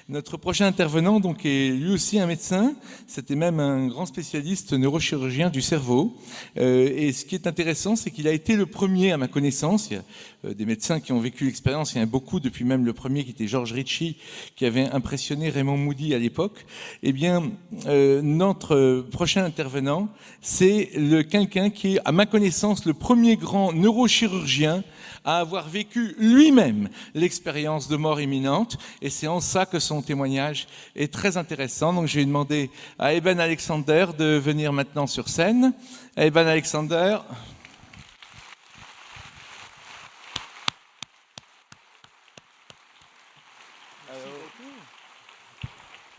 Notre prochain intervenant donc, est lui aussi un médecin, c'était même un grand spécialiste neurochirurgien du cerveau. Et ce qui est intéressant, c'est qu'il a été le premier, à ma connaissance, il y a des médecins qui ont vécu l'expérience, il y en a beaucoup, depuis même le premier qui était George Ritchie, qui avait impressionné Raymond Moody à l'époque. Eh bien, notre prochain intervenant, c'est quelqu'un qui est, à ma connaissance, le premier grand neurochirurgien à avoir vécu lui-même l'expérience de mort imminente, et c'est en ça que son témoignage est très intéressant. Donc je vais demander à Eben Alexander de venir maintenant sur scène. Eben Alexander.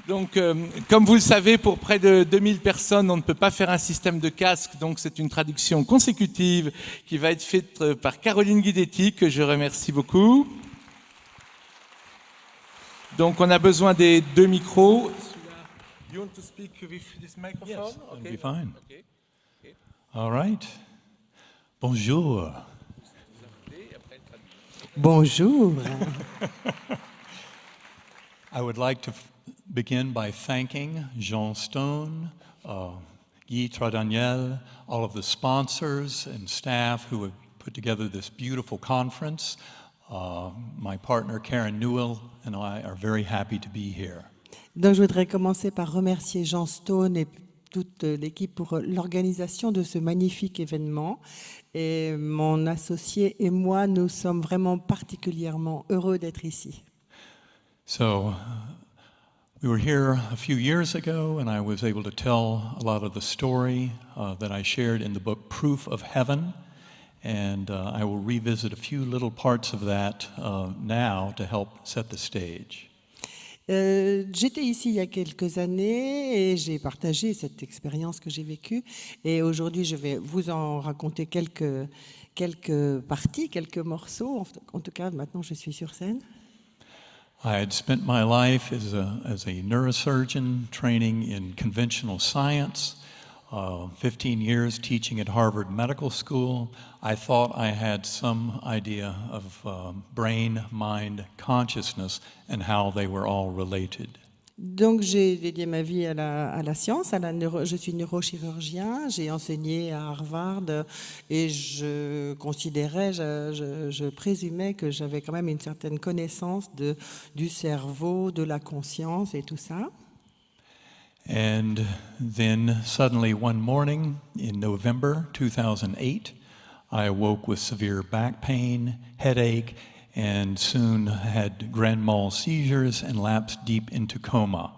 Donc, comme vous le savez, pour près de 2000 personnes, on ne peut pas faire un système de casque, donc c'est une traduction consécutive qui va être faite par Caroline Guidetti, que je remercie beaucoup. Donc, on a besoin des deux micros. You want to speak with this microphone? Yes, Okay. that'll be fine. Okay. Okay. All right. Bonjour. Bonjour. I would like to begin by thanking Jean Stone, Guy Tradaniel, all of the sponsors and staff who have put together this beautiful conference. My partner Karen Newell and I are very happy to be here. Donc, je voudrais commencer par remercier Jean Stone et toute l'équipe pour l'organisation de ce magnifique événement. Et mon associé et moi, nous sommes vraiment particulièrement heureux d'être ici. So, we were here a few years ago, and I was able to tell a lot of the story that I shared in the book Proof of Heaven, and I will revisit a few little parts of that now to help set the stage. J'étais ici il y a quelques années et j'ai partagé cette expérience que j'ai vécue. Et aujourd'hui, je vais vous en raconter quelques parties, quelques morceaux. En tout cas, maintenant, je suis sur scène. I had spent my life as a neurosurgeon training in conventional science, 15 years teaching at Harvard Medical School. I thought I had some idea of brain, mind, consciousness and how they were all related. Donc, j'ai dédié ma vie à la science. Je suis neurochirurgien. J'ai enseigné à Harvard et je considérais, je présumais que j'avais quand même une certaine connaissance du cerveau, de la conscience et tout ça. And then suddenly one morning in November 2008, I awoke with severe back pain, headache, and soon had grand mal seizures and lapsed deep into coma.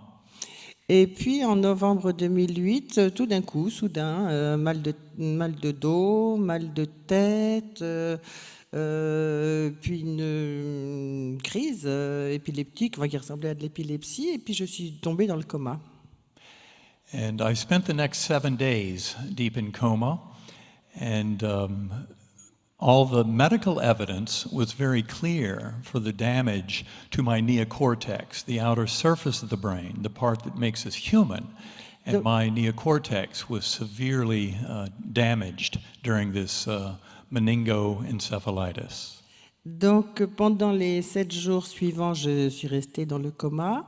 Et puis en novembre 2008, tout d'un coup, soudain, mal de dos, mal de tête, puis une crise épileptique qui ressemblait à de l'épilepsie, et puis je suis tombée dans le coma. And I spent the next 7 days deep in coma, and all the medical evidence was very clear for the damage to my neocortex, the outer surface of the brain, the part that makes us human. And my neocortex was severely damaged during this meningoencephalitis. Donc, pendant les 7 jours suivants, je suis restée dans le coma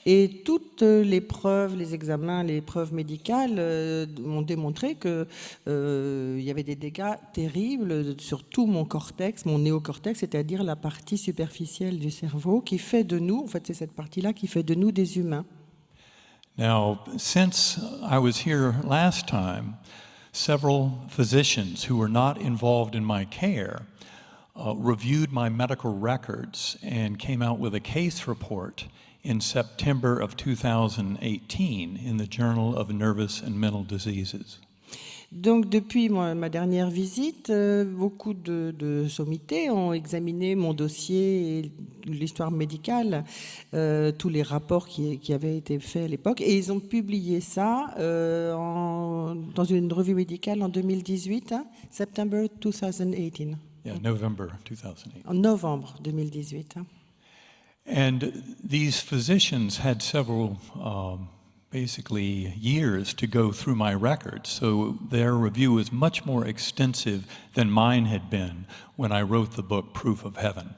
et toutes les preuves, les examens, les preuves médicales ont démontré qu'il y avait des dégâts terribles sur tout mon cortex, mon néocortex, c'est-à-dire la partie superficielle du cerveau qui fait de nous, en fait c'est cette partie-là qui fait de nous des humains. Now, since I was here last time, several physicians who were not involved in my care reviewed my medical records and came out with a case report in September of 2018 in the Journal of Nervous and Mental Diseases. Donc depuis ma dernière visite, beaucoup de sommités ont examiné mon dossier et l'histoire médicale, tous les rapports qui avaient été faits à l'époque, et ils ont publié ça dans une revue médicale en 2018, September 2018. Yeah, November 2008. En novembre 2018. And these physicians had several basically years to go through my records, so their review was much more extensive than mine had been when I wrote the book Proof of Heaven.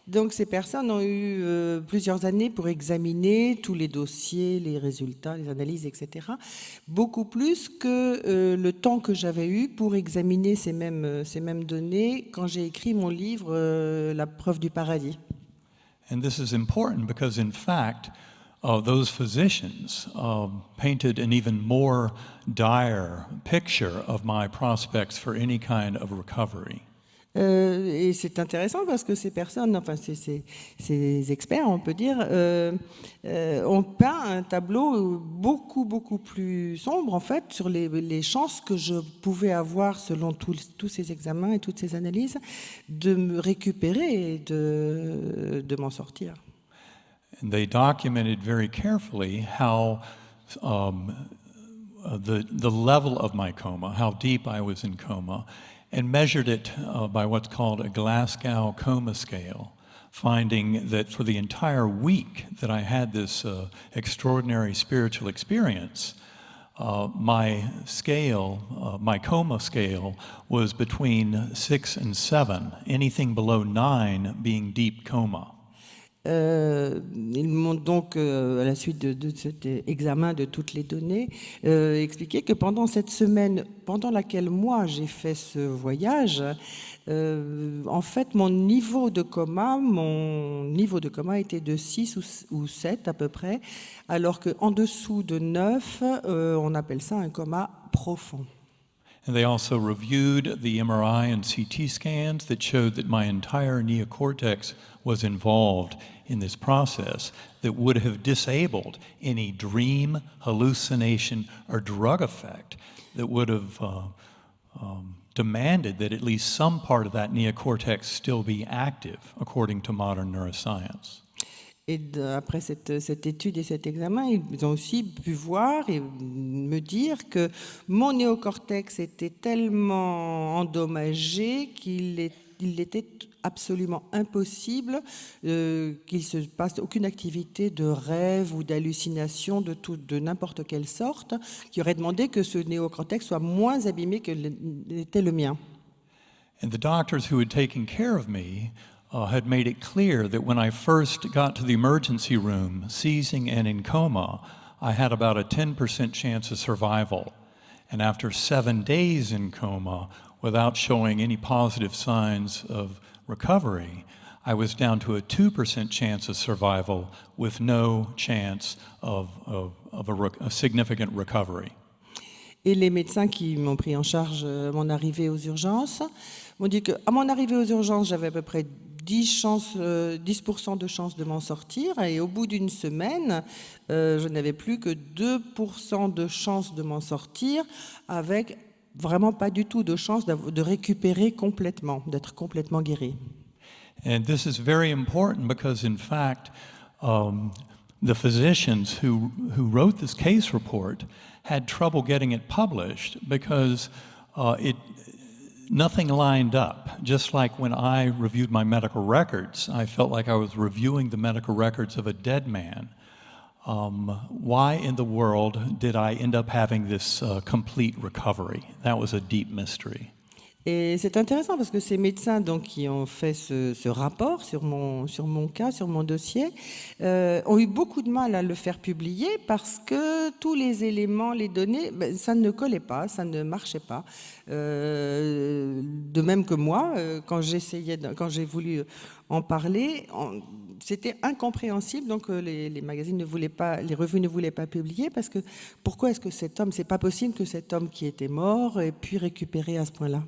Donc ces personnes ont eu plusieurs années pour examiner tous les dossiers, les résultats, les analyses, etc. Beaucoup plus que le temps que j'avais eu pour examiner ces mêmes données quand j'ai écrit mon livre La preuve du paradis. And this is important because, in fact, those physicians painted an even more dire picture of my prospects for any kind of recovery. Et c'est intéressant parce que ces personnes, enfin ces experts, on peut dire, ont peint un tableau beaucoup plus sombre en fait sur les chances que je pouvais avoir selon tous ces examens et toutes ces analyses de me récupérer et de m'en sortir. And they documented very carefully how the level of my coma, how deep I was in coma, and measured it by what's called a Glasgow coma scale, finding that for the entire week that I had this extraordinary spiritual experience, my scale, my coma scale, was between 6 and 7, anything below 9 being deep coma. Ils m'ont donc, à la suite de cet examen de toutes les données, expliqué que pendant cette semaine, pendant laquelle moi j'ai fait ce voyage, en fait mon niveau de coma était de 6 ou 7 à peu près, alors qu'en dessous de 9, on appelle ça un coma profond. And they also reviewed the MRI and CT scans that showed that my entire neocortex was involved in this process that would have disabled any dream, hallucination, or drug effect that would have demanded that at least some part of that neocortex still be active, according to modern neuroscience. Et après cette étude et cet examen, ils ont aussi pu voir et me dire que mon néocortex était tellement endommagé qu'il était absolument impossible qu'il se passe aucune activité de rêve ou d'hallucination de n'importe quelle sorte qui aurait demandé que ce néocortex soit moins abîmé que l'était le mien. And the doctors who had taken care of me had made it clear that when I first got to the emergency room, seizing and in coma, I had about a 10% chance of survival. And after 7 days in coma, without showing any positive signs of recovery, I was down to a 2% chance of survival with no chance of a significant recovery. Et les médecins qui m'ont pris en charge à mon arrivée aux urgences m'ont dit qu'à mon arrivée aux urgences, j'avais à peu près 10% de chances de m'en sortir, et au bout d'une semaine, je n'avais plus que 2% de chances de m'en sortir, avec vraiment pas du tout de chance de récupérer complètement, d'être complètement guéri. And this is very important because, in fact, the physicians who wrote this case report had trouble getting it published because nothing lined up. Just like when I reviewed my medical records, I felt like I was reviewing the medical records of a dead man. Why in the world did I end up having this complete recovery? That was a deep mystery. Et c'est intéressant parce que ces médecins donc, qui ont fait ce rapport sur mon cas, sur mon dossier, ont eu beaucoup de mal à le faire publier parce que tous les éléments, les données, ça ne collait pas, ça ne marchait pas. De même que moi, quand j'ai voulu en parler, c'était incompréhensible. Donc les magazines ne voulaient pas, les revues ne voulaient pas publier parce que pourquoi est-ce que cet homme, c'est pas possible que cet homme qui était mort ait pu récupérer à ce point-là.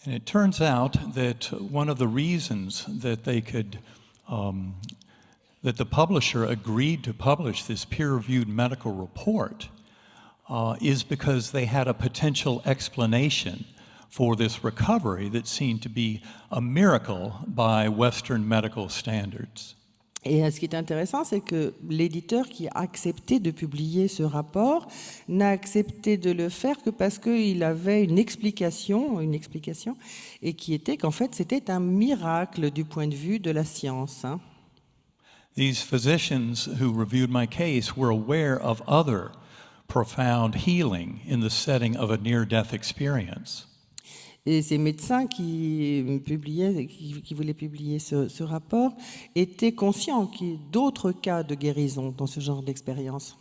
And it turns out that one of the reasons that they could, that the publisher agreed to publish this peer-reviewed medical report is because they had a potential explanation for this recovery that seemed to be a miracle by Western medical standards. Et ce qui est intéressant, c'est que l'éditeur qui a accepté de publier ce rapport n'a accepté de le faire que parce qu'il avait une explication, et qui était qu'en fait c'était un miracle du point de vue de la science. These physicians who reviewed my case were aware of other profound healing in the setting of a near-death experience. Et ces médecins qui voulaient publier ce rapport étaient conscients qu'il y ait d'autres cas de guérison dans ce genre d'expérience.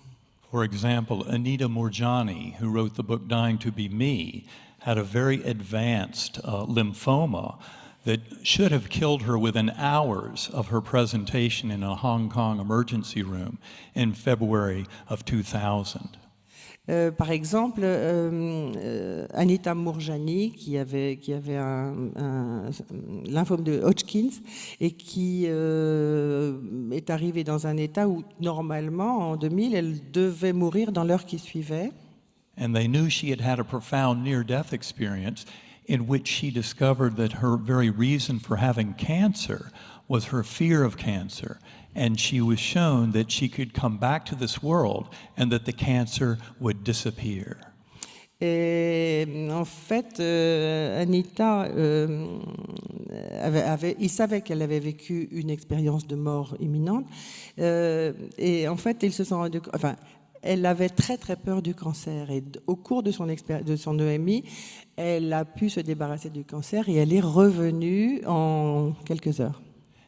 For example, Anita Moorjani, who wrote the book Dying to Be Me, had a very advanced lymphoma that should have killed her within hours of her presentation in a Hong Kong emergency room in February of 2000. Par exemple, Anita Moorjani, qui avait un lymphome de Hodgkin et qui est arrivée dans un état où, normalement, en 2000, elle devait mourir dans l'heure qui suivait. And they knew she had had a profound near-death experience in which she discovered that her very reason for having cancer was her fear of cancer. And she was shown that she could come back to this world and that the cancer would disappear. Et en fait, Anita, il savait qu'elle avait vécu une expérience de mort imminente. Et en fait, ils se sont rendus, elle avait très très peur du cancer. Et au cours de son EMI, elle a pu se débarrasser du cancer et elle est revenue en quelques heures.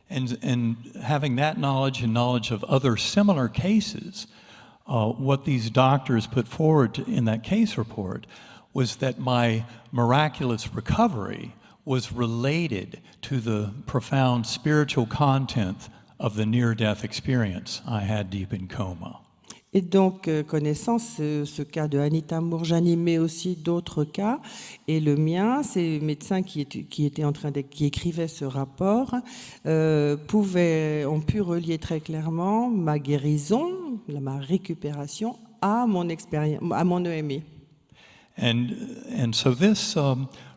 And having that knowledge and knowledge of other similar cases, what these doctors put forward in that case report was that my miraculous recovery was related to the profound spiritual content of the near-death experience I had deep in coma. Et donc, connaissant ce cas de Anita Moorjani, mais aussi d'autres cas, et le mien, ces médecins qui écrivaient ce rapport ont pu relier très clairement ma guérison, ma récupération à mon expérience, à mon EMI. And so this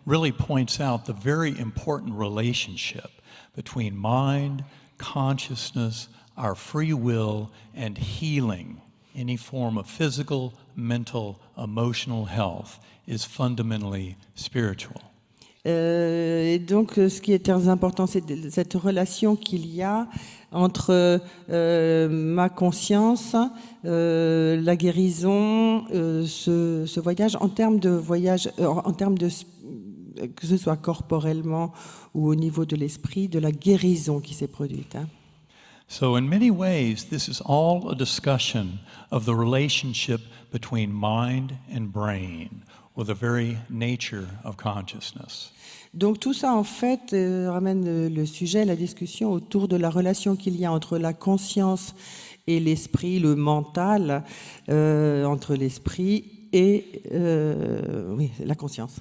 really points out the very important relationship between mind, consciousness, our free will, and healing. Any form of physical, mental, emotional health is fundamentally spiritual. Et donc, ce qui est très important, c'est cette relation qu'il y a entre ma conscience, la guérison, ce voyage, en termes de voyage, que ce soit corporellement ou au niveau de l'esprit, de la guérison qui s'est produite. So in many ways, this is all a discussion of the relationship between mind and brain, or the very nature of consciousness. Donc tout ça, en fait, ramène le sujet, la discussion autour de la relation qu'il y a entre la conscience et l'esprit, le mental, entre l'esprit et la conscience.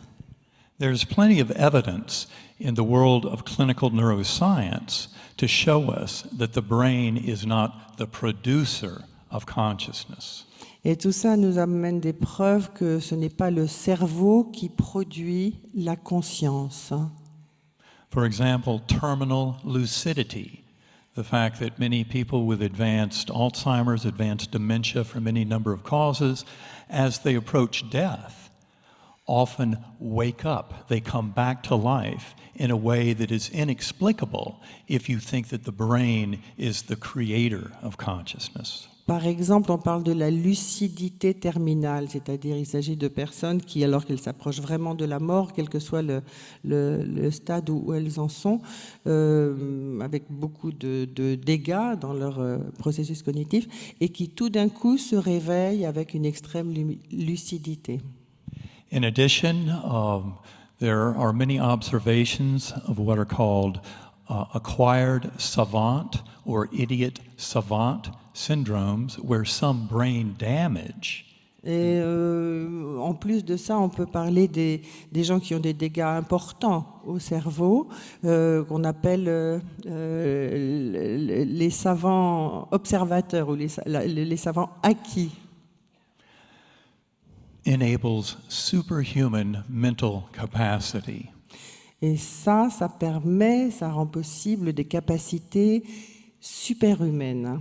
There's plenty of evidence in the world of clinical neuroscience to show us that the brain is not the producer of consciousness. Et tout ça nous amène des preuves que ce n'est pas le cerveau qui produit la conscience. For example, terminal lucidity, the fact that many people with advanced Alzheimer's, advanced dementia from any number of causes, as they approach death, often wake up, they come back to life in a way that is inexplicable if you think that the brain is the creator of consciousness. Par exemple, on parle de la lucidité terminale, c'est-à-dire il s'agit de personnes qui, alors qu'elles s'approchent vraiment de la mort, quel que soit le stade où elles en sont, avec beaucoup de dégâts dans leur processus cognitif, et qui tout d'un coup se réveillent avec une extrême lucidité. In addition, there are many observations of what are called acquired savant or idiot savant syndromes, where some brain damage. Et en plus de ça, on peut parler des gens qui ont des dégâts importants au cerveau, qu'on appelle les savants observateurs ou les savants acquis. Enables superhuman mental capacity. Et ça rend possible des capacités superhumaines.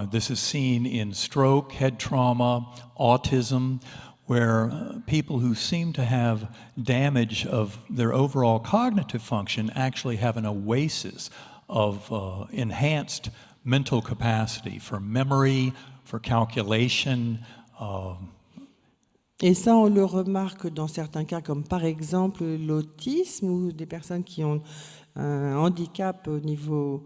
This is seen in stroke, head trauma, autism, where people who seem to have damage of their overall cognitive function actually have an oasis of enhanced mental capacity for memory, for calculation, Et ça, on le remarque dans certains cas, comme par exemple l'autisme, ou des personnes qui ont un handicap au niveau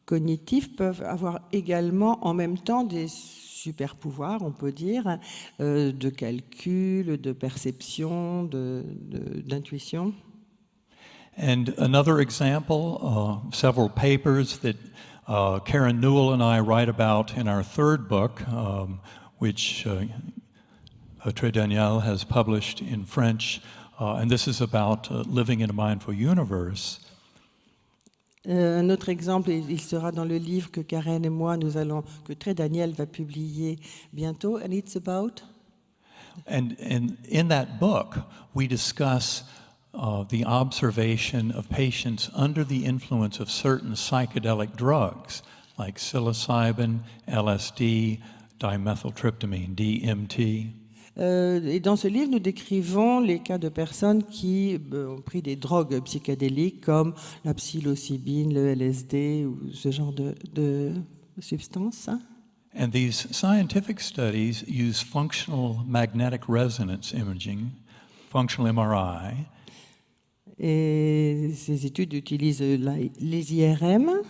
cognitif peuvent avoir également en même temps des super pouvoirs, on peut dire, de calcul, de perception, d'intuition. And another example, several papers that Karen Newell and I write about in our third book, which Daniel has published in French, and this is about living in a mindful universe. Un autre exemple, il sera dans le livre que Karen et moi, que Daniel va publier bientôt, and it's about... And in that book, we discuss the observation of patients under the influence of certain psychedelic drugs, like psilocybin, LSD, dimethyltryptamine, DMT. Et dans ce livre, nous décrivons les cas de personnes qui ont pris des drogues psychédéliques comme la psilocybine, le LSD ou ce genre de substances. And these scientific studies use functional magnetic resonance imaging, functional MRI. Et ces études utilisent les IRM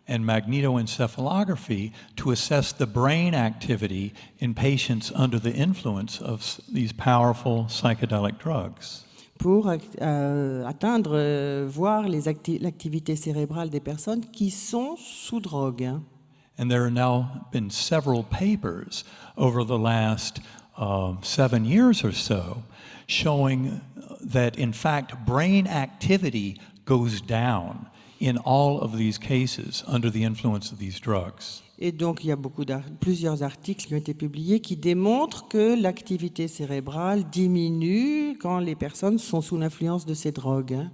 and magnetoencephalography to assess the brain activity in patients under the influence of these powerful psychedelic drugs. Pour voir l'activité cérébrale des personnes qui sont sous drogue. And there have now been several papers over the last 7 years or so showing that, in fact, brain activity goes down in all of these cases under the influence of these drugs. Et donc, il y a plusieurs articles qui ont été publiés qui démontrent que l'activité cérébrale diminue quand les personnes sont sous l'influence de ces drogues.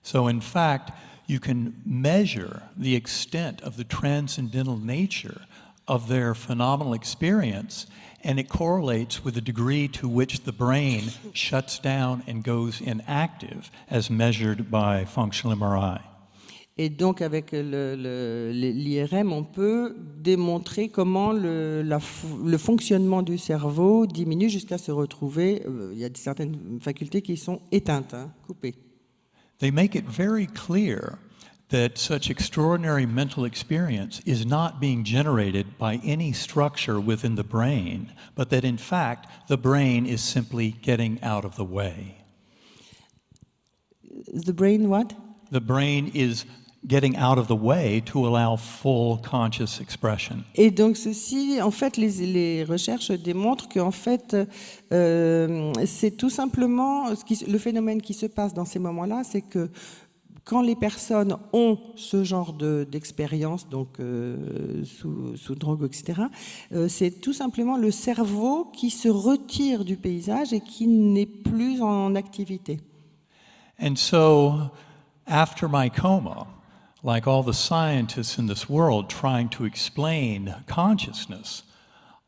So, in fact, you can measure the extent of the transcendental nature of their phenomenal experience, and it correlates with the degree to which the brain shuts down and goes inactive as measured by functional MRI. Et donc, avec l'IRM, on peut démontrer comment le fonctionnement du cerveau diminue jusqu'à se retrouver. Il y a certaines facultés qui sont éteintes, coupées. They make it very clear that such extraordinary mental experience is not being generated by any structure within the brain, but that in fact the brain is simply getting out of the way. The brain what? The brain is getting out of the way to allow full conscious expression. Et donc ceci, en fait, les recherches démontrent qu'en fait, c'est tout simplement le phénomène qui se passe dans ces moments-là, c'est que quand les personnes ont ce genre d'expérience, donc sous drogue, etc., c'est tout simplement le cerveau qui se retire du paysage et qui n'est plus en activité. And so, after my coma, like all the scientists in this world trying to explain consciousness,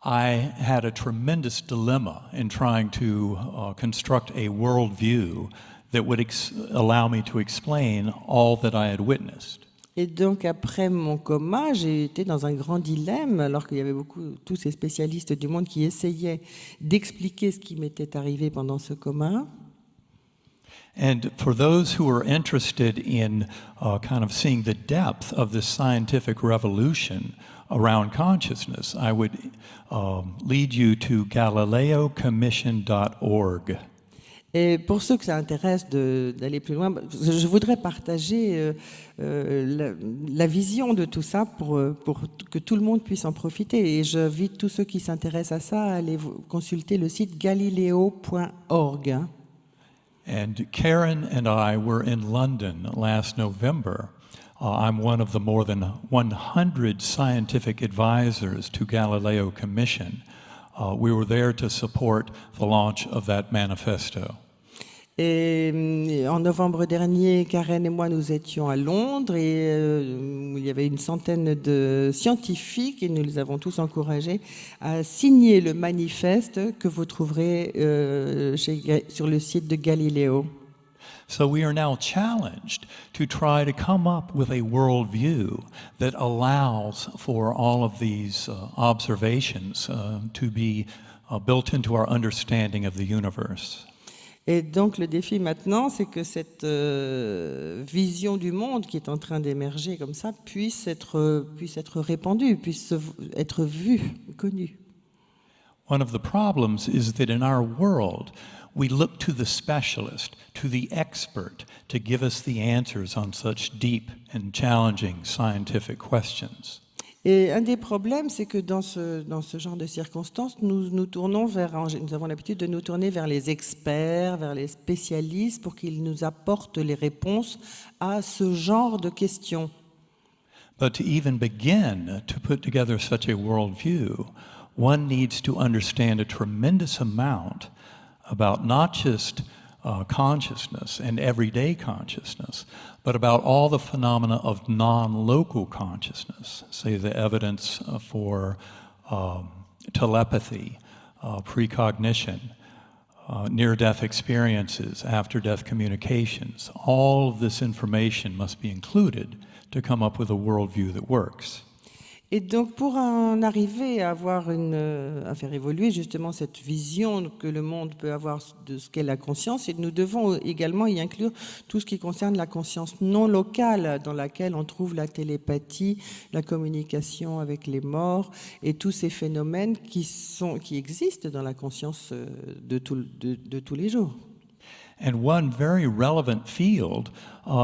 I had a tremendous dilemma in trying to construct a worldview that would allow me to explain all that I had witnessed. Et donc, après mon coma, j'ai été dans un grand dilemme, alors qu'il y avait tous ces spécialistes du monde qui essayaient d'expliquer ce qui m'était arrivé pendant ce coma. And for those who are interested in kind of seeing the depth of this scientific revolution around consciousness, I would lead you to GalileoCommission.org. Et pour ceux que ça intéresse d'aller plus loin, je voudrais partager la vision de tout ça pour que tout le monde puisse en profiter. Et j'invite tous ceux qui s'intéressent à ça à aller consulter le site galileo.org. And Karen and I were in London last November. I'm one of the more than 100 scientific advisors to Galileo Commission. We were there to support the launch of that manifesto. Et en novembre dernier, Karen et moi, nous étions à Londres et il y avait une centaine de scientifiques et nous les avons tous encouragés à signer le manifeste que vous trouverez sur le site de Galileo. So we are now challenged to try to come up with a worldview that allows for all of these observations to be built into our understanding of the universe. Et donc le défi maintenant, c'est que cette vision du monde qui est en train d'émerger comme ça puisse être répandue, puisse être vue, connue. One of the problems is that in our world, we look to the specialist, to the expert, to give us the answers on such deep and challenging scientific questions. Et un des problèmes, c'est que dans ce genre de circonstances, nous avons l'habitude de nous tourner vers les experts, vers les spécialistes, pour qu'ils nous apportent les réponses à ce genre de questions. But to even begin to put together such a worldview, one needs to understand a tremendous amount about not just consciousness and everyday consciousness, but about all the phenomena of non-local consciousness, say the evidence for telepathy, precognition, near-death experiences, after-death communications. All of this information must be included to come up with a worldview that works. Et donc, pour en arriver à à faire évoluer justement cette vision que le monde peut avoir de ce qu'est la conscience, et nous devons également y inclure tout ce qui concerne la conscience non locale, dans laquelle on trouve la télépathie, la communication avec les morts, et tous ces phénomènes qui existent dans la conscience de tous les jours. And one very relevant field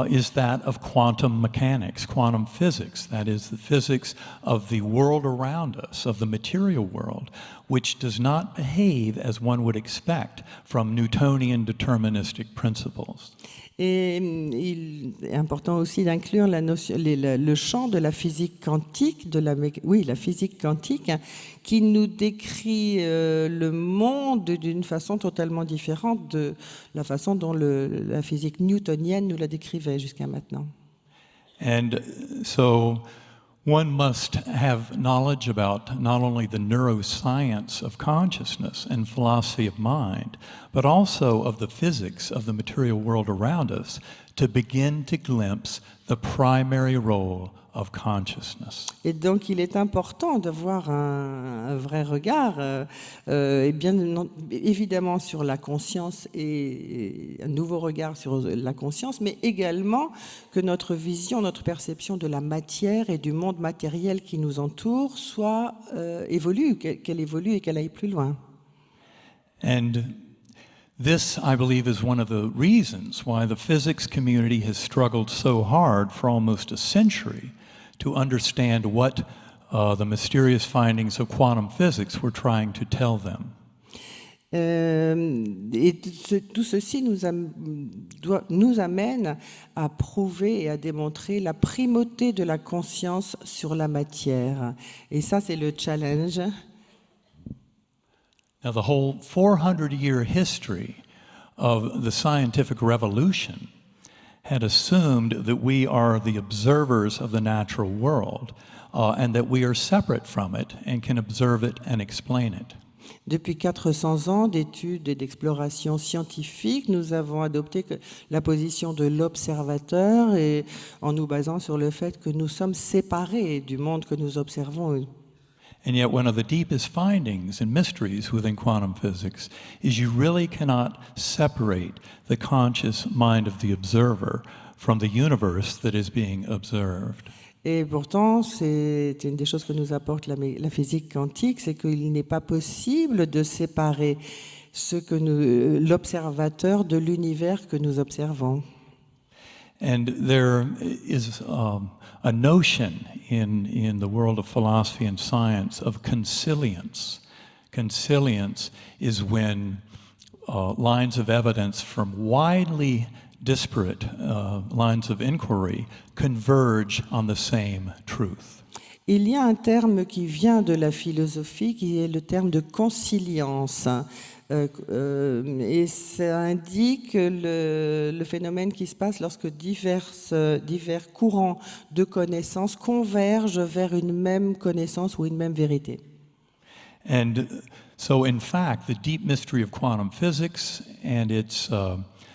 is that of quantum mechanics, quantum physics. That is the physics of the world around us, of the material world, which does not behave as one would expect from Newtonian deterministic principles. Et il est important aussi d'inclure le champ de la physique quantique, la physique quantique, qui nous décrit le monde d'une façon totalement différente de la façon dont la physique newtonienne nous la décrivait jusqu'à maintenant. And so one must have knowledge about not only the neuroscience of consciousness and philosophy of mind, but also of the physics of the material world around us to begin to glimpse the primary role of consciousness. Et donc, il est important d'avoir un vrai regard, et bien évidemment sur la conscience et un nouveau regard sur la conscience, mais également que notre vision, notre perception de la matière et du monde matériel qui nous entoure soit évolue, qu'elle évolue et qu'elle aille plus loin. And this, I believe, is one of the reasons why the physics community has struggled so hard for almost a century to understand what the mysterious findings of quantum physics were trying to tell them. Et tout ceci nous amène à prouver et à démontrer la primauté de la conscience sur la matière. Et ça, c'est le challenge. Now, the whole 400-year history of the scientific revolution had assumed that we are the observers of the natural world and that we are separate from it and can observe it and explain it. Depuis 400 ans d'études et d'exploration scientifique, nous avons adopté la position de l'observateur et en nous basant sur le fait que nous sommes séparés du monde que nous observons. And yet one of the deepest findings and mysteries within quantum physics is you really cannot separate the conscious mind of the observer from the universe that is being observed. Et pourtant, c'est une des choses que nous apporte la physique quantique, c'est qu'il n'est pas possible de séparer l'observateur de l'univers que nous observons. And there is a notion in the world of philosophy and science of consilience. Consilience is when lines of evidence from widely disparate lines of inquiry converge on the same truth. Il y a un terme qui vient de la philosophie qui est le terme de consilience. Et ça indique le phénomène qui se passe lorsque divers courants de connaissances convergent vers une même connaissance ou une même vérité. And so, in fact, the deep mystery of quantum physics and its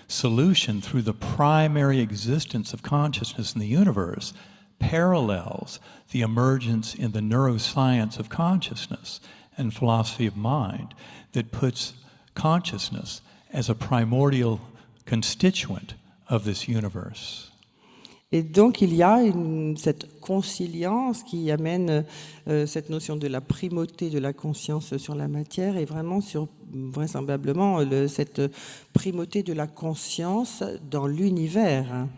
solution through the primary existence of consciousness in the universe parallels the emergence in the neuroscience of consciousness and philosophy of mind that puts consciousness as a primordial constituent of this universe. Et donc il y a cette consilience qui amène cette notion de la primauté de la conscience sur la matière et vraiment sur vraisemblablement cette primauté de la conscience dans l'univers.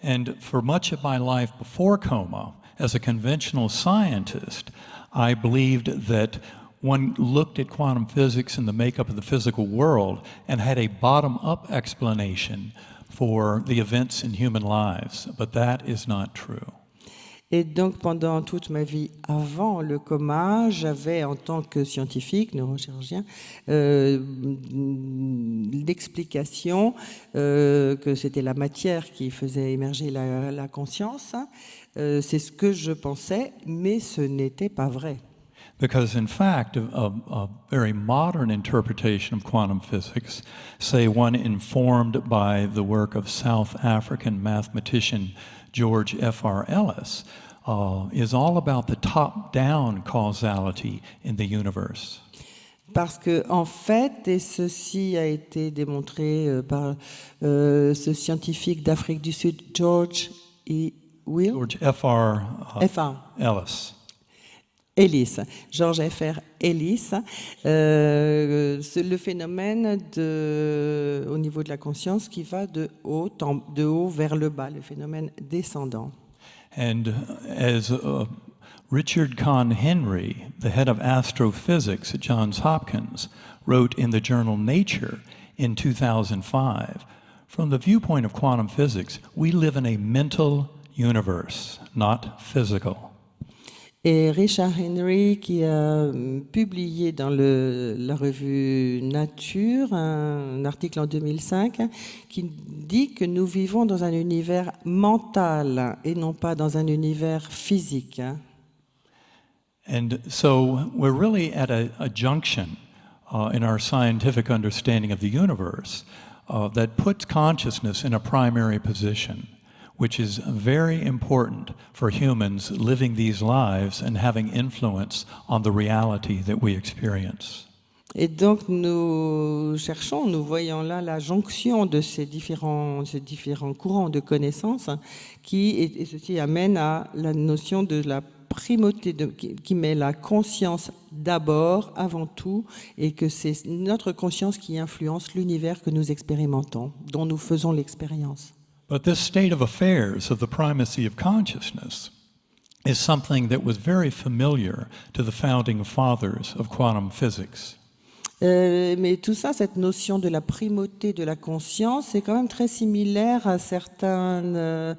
And for much of my life before coma, as a conventional scientist, I believed that one looked at quantum physics and the makeup of the physical world and had a bottom-up explanation for the events in human lives, but that is not true. Et donc, pendant toute ma vie avant le coma, j'avais, en tant que scientifique, neurochirurgien, l'explication que c'était la matière qui faisait émerger la conscience. C'est ce que je pensais, mais ce n'était pas vrai. Because in fact, a very modern interpretation of quantum physics, say one informed by the work of South African mathematician George F.R. Ellis, is all about the top-down causality in the universe. Parce que, en fait, et ceci a été démontré par ce scientifique d'Afrique du Sud, George F.R. Ellis. Ellis, George F.R. Ellis, le phénomène au niveau de la conscience qui va de haut vers le bas, le phénomène descendant. And as Richard Kahn Henry, the head of astrophysics at Johns Hopkins, wrote in the journal Nature in 2005, from the viewpoint of quantum physics, we live in a mental universe, not physical. Et Richard Henry, qui a publié dans la revue Nature un article en 2005, qui dit que nous vivons dans un univers mental et non pas dans un univers physique. And so we're really at a junction in our scientific understanding of the universe that puts consciousness in a primary position, which is very important for humans living these lives and having influence on the reality that we experience. Et donc nous voyons là la jonction de ces différents courants de connaissances et ceci amène à la notion de la primauté qui met la conscience d'abord, avant tout, et que c'est notre conscience qui influence l'univers que nous expérimentons, dont nous faisons l'expérience. But this state of affairs of the primacy of consciousness is something that was very familiar to the founding fathers of quantum physics. Mais tout ça, cette notion de la primauté de la conscience, est quand même très similaire à certains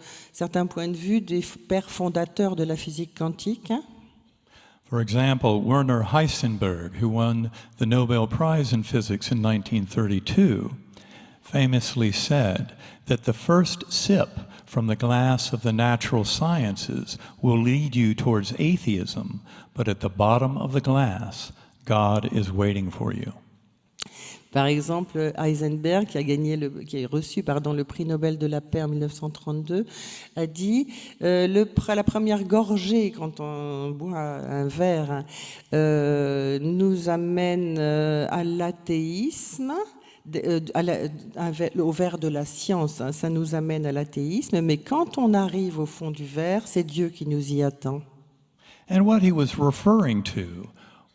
points de vue des pères fondateurs de la physique quantique. For example, Werner Heisenberg, who won the Nobel Prize in Physics in 1932, famously said that the first sip from the glass of the natural sciences will lead you towards atheism, but at the bottom of the glass, God is waiting for you. Par exemple, Heisenberg, qui a reçu le prix Nobel de la paix en 1932, a dit la première gorgée, quand on boit un verre, nous amène à l'athéisme. Au verre de la science, ça nous amène à l'athéisme, mais quand on arrive au fond du verre, c'est Dieu qui nous y attend. And what he was referring to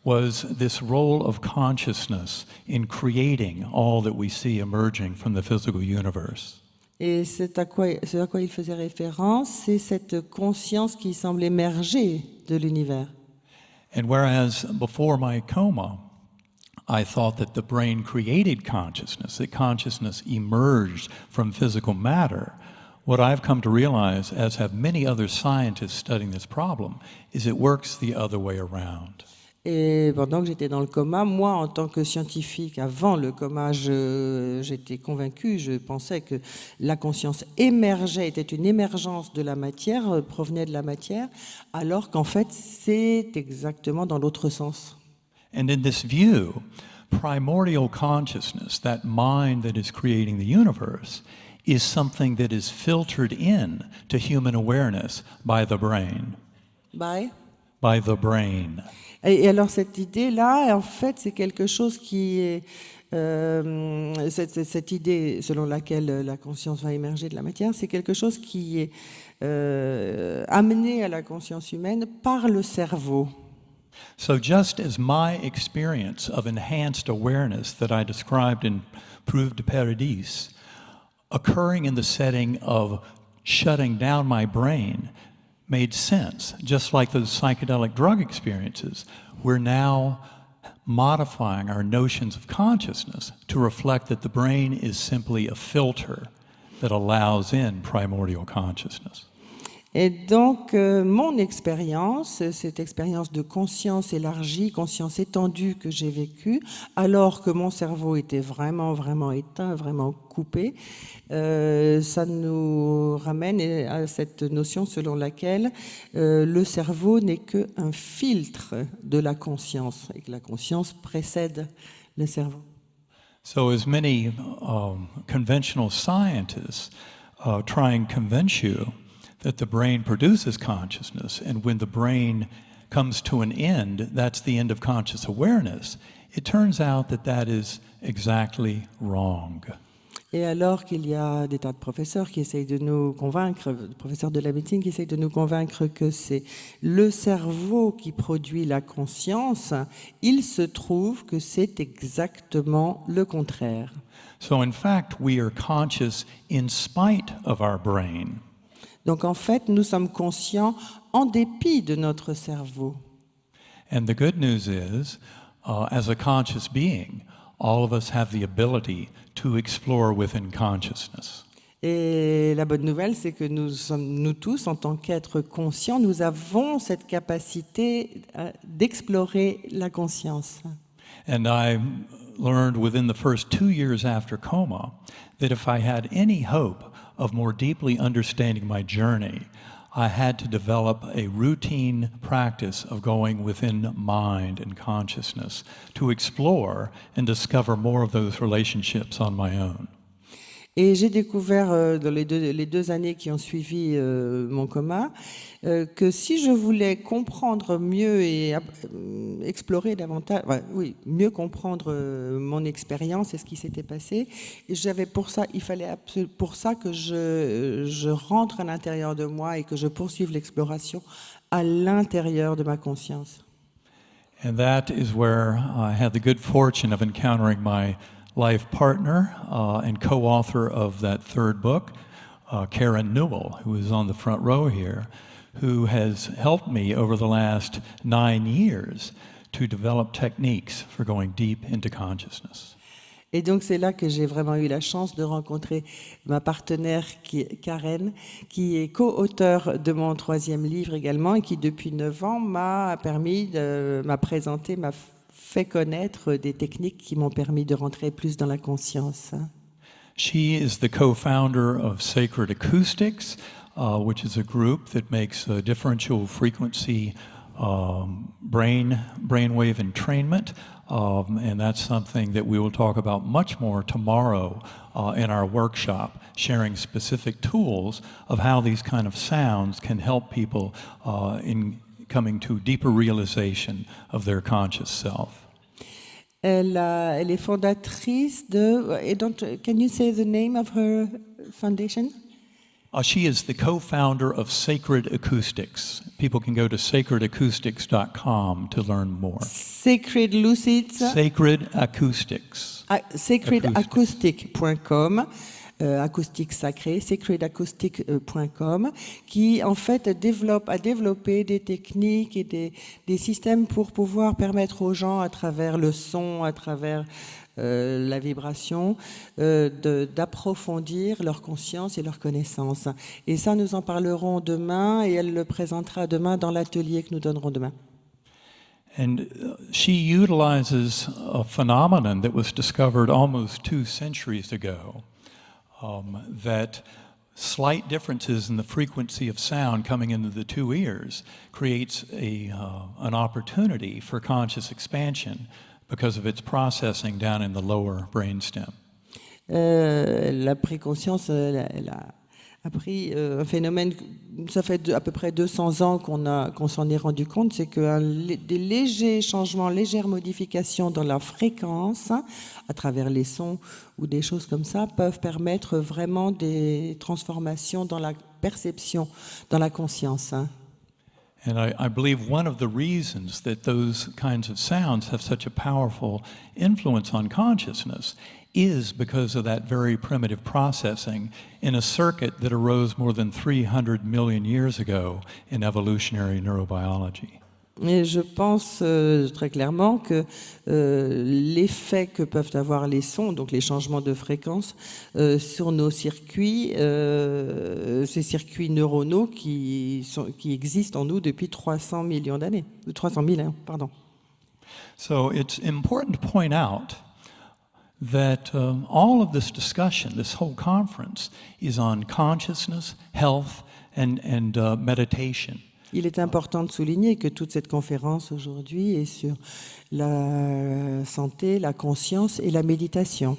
was this role of consciousness in creating all that we see emerging from the physical universe. Et ce à quoi il faisait référence, c'est cette conscience qui semble émerger de l'univers. And whereas before my coma, I thought that the brain created consciousness, that consciousness emerged from physical matter. What I've come to realize, as have many other scientists studying this problem, is it works the other way around. Et pendant que j'étais dans le coma, moi, en tant que scientifique, avant le coma, j'étais convaincue, je pensais que la conscience émergeait, était une émergence de la matière, provenait de la matière, alors qu'en fait, c'est exactement dans l'autre sens. And in this view, primordial consciousness, that mind that is creating the universe, is something that is filtered in to human awareness by the brain. By the brain. Et alors cette idée-là, en fait, c'est quelque chose qui est... cette idée selon laquelle la conscience va émerger de la matière, c'est quelque chose qui est amené à la conscience humaine par le cerveau. So just as my experience of enhanced awareness that I described in Preuve de Paradis, occurring in the setting of shutting down my brain, made sense, just like those psychedelic drug experiences, we're now modifying our notions of consciousness to reflect that the brain is simply a filter that allows in primordial consciousness. Et donc, mon expérience, cette expérience de conscience élargie, conscience étendue que j'ai vécue, alors que mon cerveau était vraiment, vraiment éteint, vraiment coupé, ça nous ramène à cette notion selon laquelle le cerveau n'est qu'un filtre de la conscience et que la conscience précède le cerveau. So as many conventional scientists try and convince you that the brain produces consciousness, and when the brain comes to an end, that's the end of conscious awareness, it turns out that that is exactly wrong. Et alors qu'il y a des tas de professeurs qui essayent de nous convaincre, professeurs de la médecine qui essayent de nous convaincre que c'est le cerveau qui produit la conscience, il se trouve que c'est exactement le contraire. So in fact, we are conscious in spite of our brain. Donc en fait, nous sommes conscients en dépit de notre cerveau. And the good news is, as a conscious being, all of us have the ability to explore within consciousness. Et la bonne nouvelle, c'est que nous tous, en tant qu'êtres conscients, nous avons cette capacité d'explorer la conscience. And I learned within the first 2 years after coma that if I had any hope of more deeply understanding my journey, I had to develop a routine practice of going within mind and consciousness to explore and discover more of those relationships on my own. Et j'ai découvert dans les deux années qui ont suivi mon coma que si je voulais comprendre mieux et explorer davantage, mieux comprendre mon expérience et ce qui s'était passé, il fallait pour ça que je rentre à l'intérieur de moi et que je poursuive l'exploration à l'intérieur de ma conscience. And that is where I had the good fortune of encountering my life partner and co-author of that third book, Karen Newell, who is on the front row here, who has helped me over the last 9 years to develop techniques for going deep into consciousness. Et donc c'est là que j'ai vraiment eu la chance de rencontrer ma partenaire Karen, qui est co-auteure de mon 3e livre également et qui depuis 9 ans m'a présenté, m'a fait connaître des techniques qui m'ont permis de rentrer plus dans la conscience. She is the co-founder of Sacred Acoustics, which is a group that makes differential frequency brainwave entrainment, and that's something that we will talk about much more tomorrow in our workshop, sharing specific tools of how these kind of sounds can help people in coming to deeper realization of their conscious self. Elle est fondatrice de... Can you say the name of her foundation? She is the co-founder of Sacred Acoustics. People can go to sacredacoustics.com to learn more. Sacred Lucids. Sacred Acoustics. Sacredacoustic.com. Acoustique sacrée, sacredacoustic.com, qui en fait a développé des techniques et des systèmes pour pouvoir permettre aux gens, à travers le son, à travers la vibration, d'approfondir leur conscience et leur connaissance. Et ça, nous en parlerons demain et elle le présentera demain dans l'atelier que nous donnerons demain. And she utilizes a phenomenon that was discovered almost 2 centuries ago. That slight differences in the frequency of sound coming into the 2 ears creates an opportunity for conscious expansion because of its processing down in the lower brainstem. La préconscience, elle a appris un phénomène, ça fait à peu près 200 ans qu'on s'en est rendu compte, c'est que des légers changements, légères modifications dans la fréquence, à travers les sons ou des choses comme ça, peuvent permettre vraiment des transformations dans la perception, dans la conscience. And I believe one of the reasons that those kinds of sounds have such a powerful influence on consciousness is because of that very primitive processing in a circuit that arose more than 300 million years ago in evolutionary neurobiology. Et je pense très clairement que l'effet que peuvent avoir les sons, donc les changements de fréquence, sur nos circuits, ces circuits neuronaux qui existent en nous depuis 300 millions d'années, 300 000 ans, pardon. So it's important to point out that all of this discussion, this whole conference, is on consciousness, health, and meditation. Il est important de souligner que toute cette conférence aujourd'hui est sur la santé, la conscience et la méditation.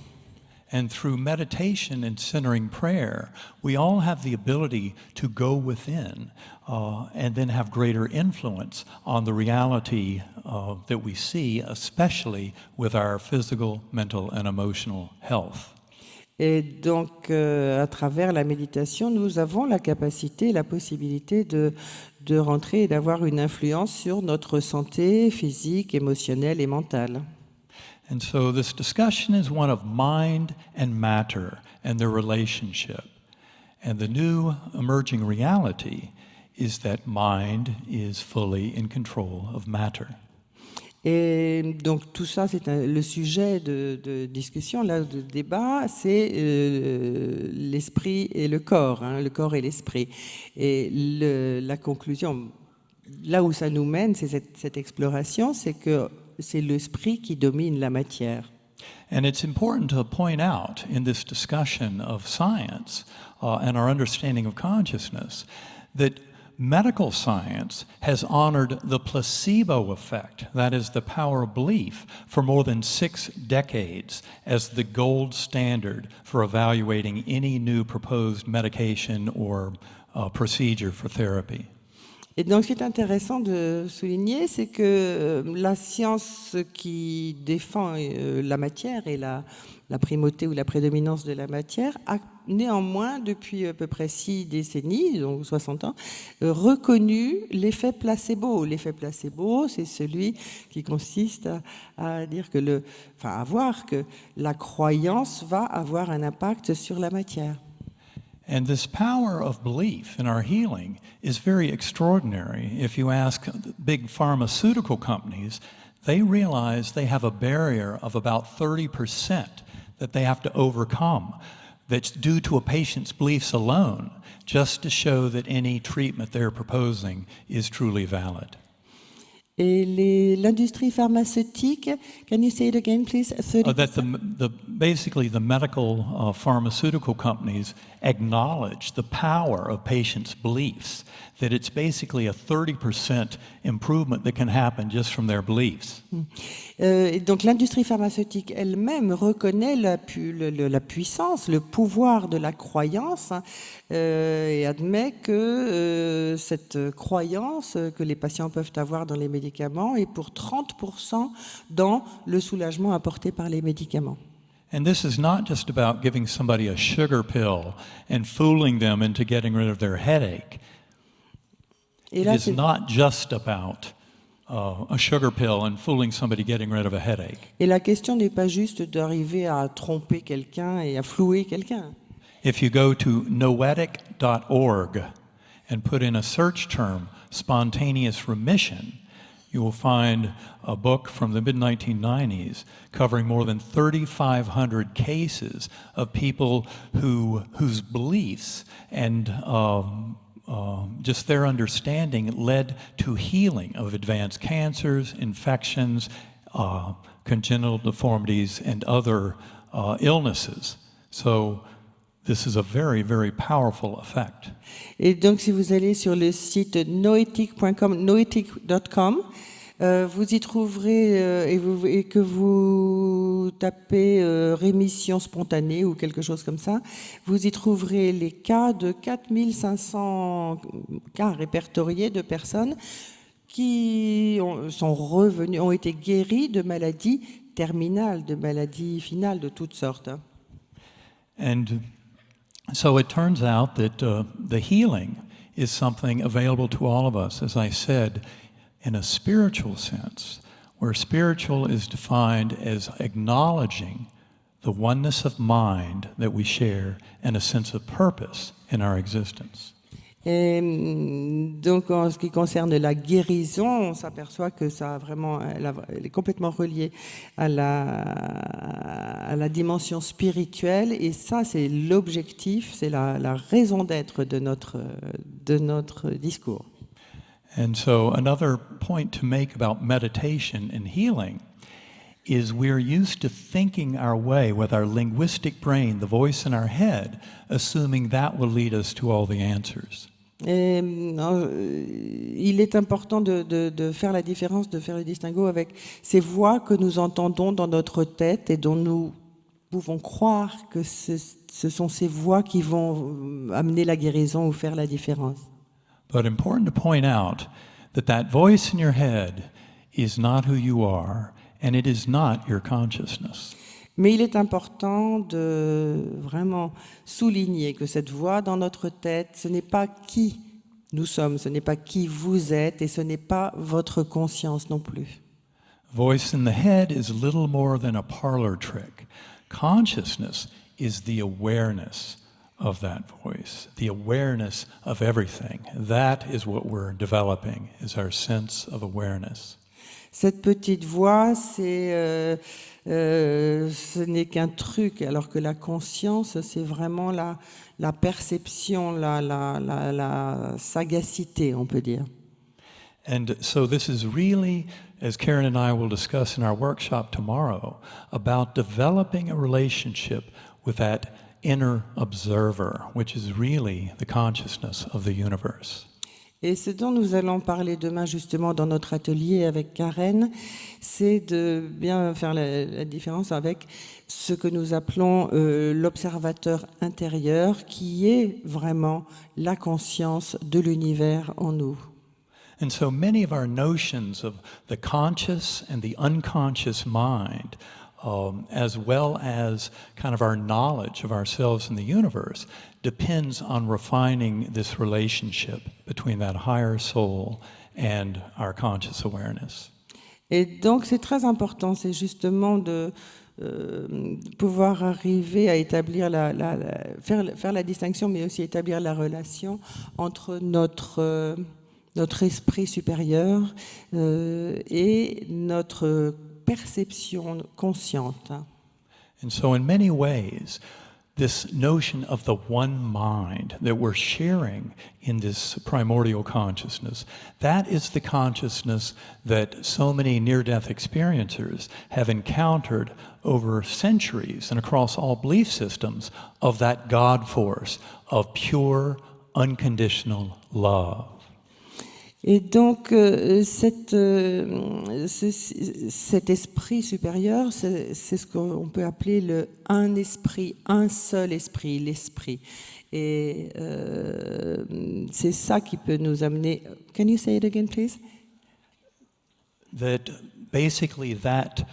And through meditation and centering prayer, we all have the ability to go within and then have greater influence on the reality that we see, especially with our physical, mental, and emotional health. Et donc, à travers la méditation, nous avons la capacité, la possibilité de rentrer et d'avoir une influence sur notre santé physique, émotionnelle et mentale. And so this discussion is one of mind and matter and their relationship. And the new emerging reality is that mind is fully in control of matter. Et donc tout ça, c'est le sujet de discussion, là, de débat, c'est l'esprit et le corps et l'esprit. Et la conclusion, là où ça nous mène, c'est cette exploration, c'est que c'est l'esprit qui domine la matière. And it's important to point out in this discussion of science and our understanding of consciousness that medical science has honored the placebo effect, that is the power of belief, for more than 6 decades as the gold standard for evaluating any new proposed medication or procedure for therapy. Et donc, ce qui est intéressant de souligner, c'est que la science qui défend la matière et la primauté ou la prédominance de la matière a néanmoins, depuis à peu près 6 décennies, donc 60 ans, reconnu l'effet placebo. L'effet placebo, c'est celui qui consiste à dire que à voir que la croyance va avoir un impact sur la matière. And this power of belief in our healing is very extraordinary. If you ask big pharmaceutical companies, they realize they have a barrier of about 30% that they have to overcome that's due to a patient's beliefs alone, just to show that any treatment they're proposing is truly valid. Et l'industrie pharmaceutique, can you say it again, please? 30%? That basically the medical pharmaceutical companies acknowledge the power of patients' beliefs, that it's basically a 30% improvement that can happen just from their beliefs. Et donc l'industrie pharmaceutique elle-même reconnaît la puissance, le pouvoir de la croyance et admet que cette croyance que les patients peuvent avoir dans les médicaments est pour 30% dans le soulagement apporté par les médicaments. And this is not just about giving somebody a sugar pill and fooling them into getting rid of their headache. Et là, it is not just about a sugar pill and fooling somebody getting rid of a headache. Et la question n'est pas juste d'arriver à tromper quelqu'un et à flouer quelqu'un. If you go to noetic.org and put in a search term, spontaneous remission, you will find a book from the mid-1990s covering more than 3,500 cases of people whose beliefs and just their understanding led to healing of advanced cancers, infections, congenital deformities, and other illnesses. So this is a very, very powerful effect. Et donc, si vous allez sur le site noetic.com, noetic.com, Vous y trouverez, et que vous tapez rémission spontanée ou quelque chose comme ça, vous y trouverez les cas de 4500 cas répertoriés de personnes qui sont revenus, ont été guéris de maladies terminales, de maladies finales de toutes sortes. And so it turns out that the healing is something available to all of us, as I said, in a spiritual sense, where spiritual is defined as acknowledging the oneness of mind that we share and a sense of purpose in our existence. Et donc, en ce qui concerne la guérison, on s'aperçoit que ça a vraiment, elle est complètement reliée à la dimension spirituelle. Et ça, c'est l'objectif, c'est la raison d'être de notre discours. And so another point to make about meditation and healing is we're used to thinking our way with our linguistic brain, the voice in our head, assuming that will lead us to all the answers. Et, il est important de faire la différence, de faire le distinguo avec ces voix que nous entendons dans notre tête et dont nous pouvons croire que ce sont ces voix qui vont amener la guérison ou faire la différence. But important to point out that voice in your head is not who you are, and it is not your consciousness. Mais il est important de vraiment souligner que cette voix dans notre tête, ce n'est pas qui nous sommes, ce n'est pas qui vous êtes, et ce n'est pas votre conscience non plus. Voice in the head is little more than a parlor trick. Consciousness is the awareness of that voice, the awareness of everything. That is what we're developing, is our sense of awareness. Cette petite voix, ce n'est qu'un truc, alors que la conscience, c'est vraiment la perception, la sagacité, on peut dire. And so this is really, as Karen and I will discuss in our workshop tomorrow, about developing a relationship with that inner observer, which is really the consciousness of the universe. Et ce dont nous allons parler demain justement dans notre atelier avec Karen, c'est de bien faire la différence avec ce que nous appelons l'observateur intérieur, qui est vraiment la conscience de l'univers en nous. And so many of our notions of the conscious and the unconscious mind, as well as kind of our knowledge of ourselves and the universe, depends on refining this relationship between that higher soul and our conscious awareness. Et donc c'est très important, c'est justement de pouvoir arriver à établir faire la distinction, mais aussi établir la relation entre notre esprit supérieur et notre perception consciente. And so in many ways, this notion of the one mind that we're sharing in this primordial consciousness, that is the consciousness that so many near-death experiencers have encountered over centuries and across all belief systems of that God force of pure, unconditional love. Et donc, cet esprit supérieur, c'est ce qu'on peut appeler un esprit, un seul esprit, l'esprit. Et c'est ça qui peut nous amener... Can you say it again, please? That basically that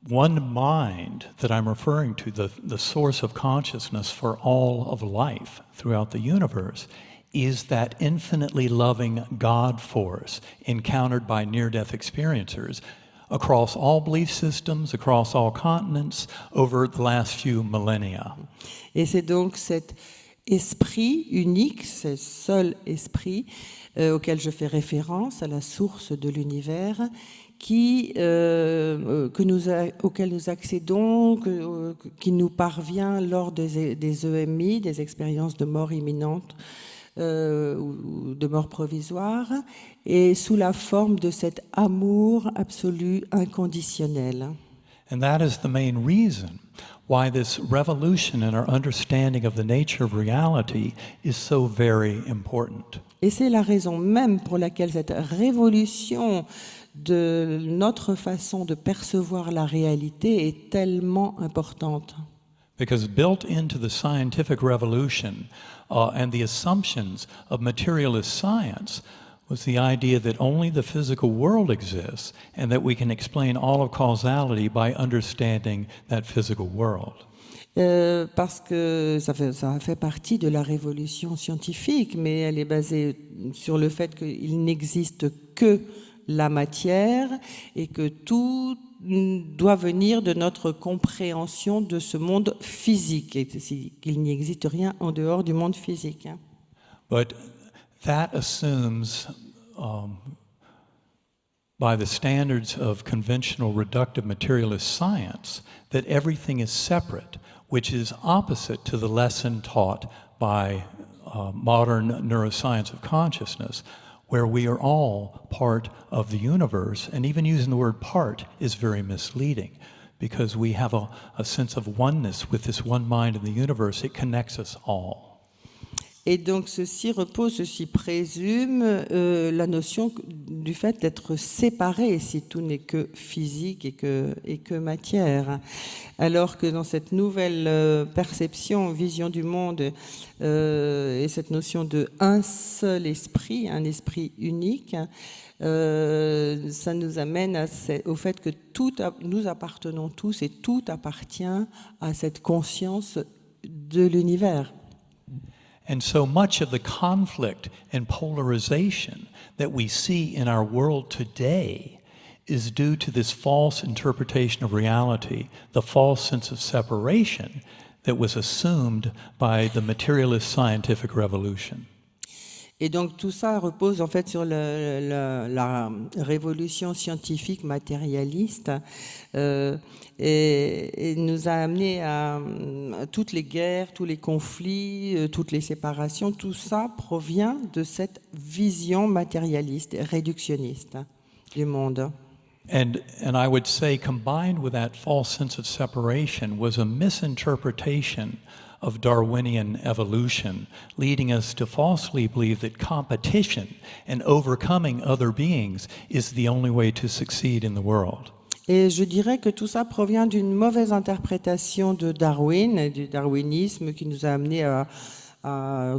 one mind that I'm referring to, the source of consciousness for all of life throughout the universe, is that infinitely loving God force encountered by near-death experiencers across all belief systems, across all continents, over the last few millennia. Et c'est donc cet esprit unique, ce seul esprit auquel je fais référence, à la source de l'univers, auquel nous accédons, qui nous parvient lors des EMI, des expériences de mort imminente, ou de mort provisoire, et sous la forme de cet amour absolu inconditionnel. And that is the main reason why this revolution in our understanding of the nature of reality is so very important. Et c'est la raison même pour laquelle cette révolution de notre façon de percevoir la réalité est tellement importante. Because built into the scientific revolution and the assumptions of materialist science was the idea that only the physical world exists and that we can explain all of causality by understanding that physical world. Parce que ça fait partie de la révolution scientifique, mais elle est basée sur le fait qu'il n'existe que la matière et que tout doit venir de notre compréhension de ce monde physique et qu'il n'y existe rien en dehors du monde physique. But that assumes, by the standards of conventional reductive materialist science, that everything is separate, which is opposite to the lesson taught by modern neuroscience of consciousness, where we are all part of the universe, and even using the word part is very misleading, because we have a sense of oneness with this one mind in the universe. It connects us all. Et donc ceci présume la notion du fait d'être séparé, si tout n'est que physique et que matière. Alors que dans cette nouvelle perception, vision du monde, et cette notion de un seul esprit, un esprit unique, ça nous amène au fait que nous appartenons tous et tout appartient à cette conscience de l'univers. And so much of the conflict and polarization that we see in our world today is due to this false interpretation of reality, the false sense of separation that was assumed by the materialist scientific revolution. Et donc tout ça repose en fait sur la révolution scientifique matérialiste et nous a amené à toutes les guerres, tous les conflits, toutes les séparations. Tout ça provient de cette vision matérialiste, réductionniste du monde. And I would say, combined with that false sense of separation, was a misinterpretation of Darwinian evolution, leading us to falsely believe that competition and overcoming other beings is the only way to succeed in the world. Et je dirais que tout ça provient d'une mauvaise interprétation de Darwin, du darwinisme, qui nous a amené à